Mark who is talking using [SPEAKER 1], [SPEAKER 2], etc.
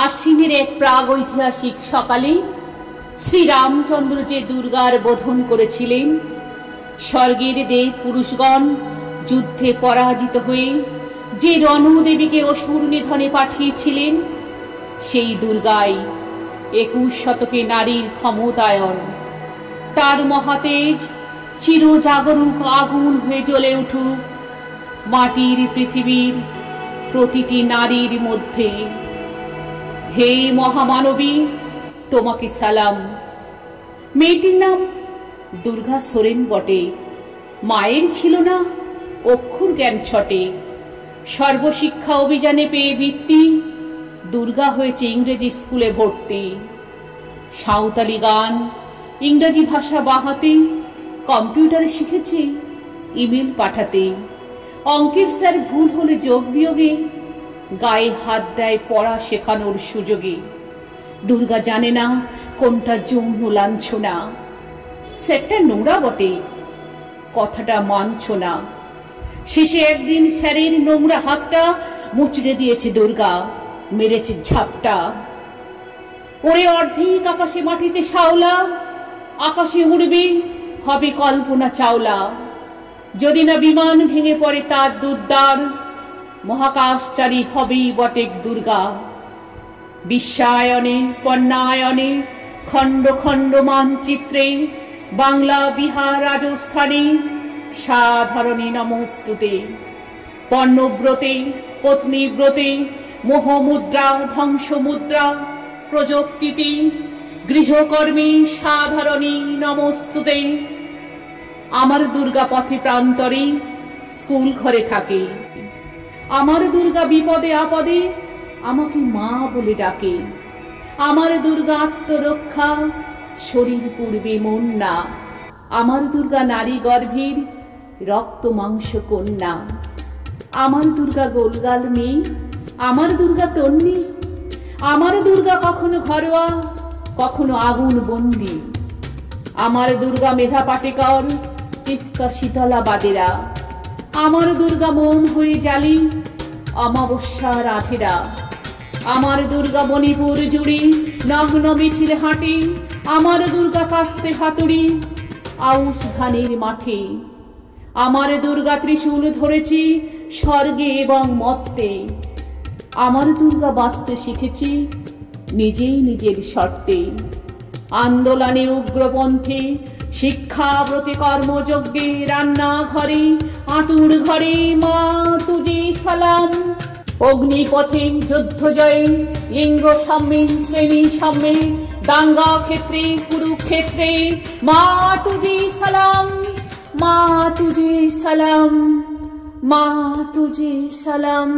[SPEAKER 1] আশ্বিনের এক প্রাগৈতিহাসিক সকালে শ্রীরামচন্দ্র যে দুর্গার বোধন করেছিলেন, স্বর্গের দেব পুরুষগণ যুদ্ধে পরাজিত হয়ে যে রণদেবীকে অসুর নিধনে পাঠিয়েছিলেন, সেই দুর্গাই 21 শতকে নারীর ক্ষমতায়ন। তার মহাতেজ চিরজাগরুক আগুন হয়ে জ্বলে উঠুক মাটির পৃথিবীর প্রতিটি নারীর মধ্যে। হে মহামানবী, তোমাকে সালাম। মেয়েটির নাম দুর্গা সোরেন বটে। মায়ের ছিল না অক্ষর জ্ঞান ছটে। সর্বশিক্ষা অভিযানে পেয়ে বৃত্তি, দুর্গা হয়েছে ইংরেজি স্কুলে ভর্তি। সাঁওতালি গান, ইংরেজি ভাষা বাহাতে, কম্পিউটারে শিখেছে ইমেল পাঠাতে। অঙ্কের স্যার ভুল হলে যোগ বিয়োগে গায়ে হাত দেয় পড়া শেখানোর সুযোগে। দুর্গা জানে না কোনটা যৌন লাঞ্ছনা। স্যারটা নোংরা বটে, কথাটা মানছ না। শেষে একদিন স্যারের নোংরা হাতটা মুচড়ে দিয়েছে দুর্গা, মেরেছে ঝাপটা। ওরে অর্ধেক আকাশে মাটিতে শাওলা, আকাশে উড়বে হবে কল্পনা চাওলা। যদি না বিমান ভেঙে পড়ে তার দুর্দার, মহাকাশচারী হবেই বটেক দুর্গা। বিশ্বায়নে পণ্যায়নে খণ্ড খণ্ড মানচিত্রে, বাংলা বিহার রাজস্থানে সাধারণী নমস্তুতে। পর্ণব্রতে পত্নীব্রতে মোহমুদ্রা ধ্বংসমুদ্রা প্রযুক্তিতে, গৃহকর্মী সাধারণী নমস্তুতে। আমার দুর্গা পথে প্রান্তরে স্কুল ঘরে থাকে। আমার দুর্গা বিপদে আপদে আমাকে মা বলে ডাকে। আমার দুর্গা আত্মরক্ষা, শরীর পূর্বে মন না। আমার দুর্গা নারী গর্ভের রক্ত মাংস কন্যা। আমার দুর্গা গোলগাল মেয়ে, আমার দুর্গা তন্নি। আমার দুর্গা কখনো ঘরোয়া, কখনো আগুন বন্দি। আমার দুর্গা মেধা পাটেকর, তিস্তা শীতলা বাদেরা। আমার দুর্গা মন হয়ে জালি অমাবস্যা রাধেরা। আমার দুর্গা মণিপুর জুড়ি নগ্ন মিছিল হাঁটে। আমার দুর্গা কাস্তে হাতুড়ি আউশ ধানের মাঠে। আমার দুর্গা ত্রিশূল ধরেছি স্বর্গে এবং মর্তে। আমার দুর্গা বাঁচতে শিখেছি নিজেই নিজের শর্তে। আন্দোলনে উগ্রপন্থে, শিক্ষাব্রতে কর্মযজ্ঞে, রান্নাঘরে আতুর ঘরে মা তুজে সালাম। অগ্নিপথে যুদ্ধ জয়ে, লিঙ্গ সাম্যে শ্রেণী সাম্যে, দাঙ্গা ক্ষেত্রে কুরুক্ষেত্রে মা তুজে সালাম। মা তুজে সালাম, মা তুজে সালাম।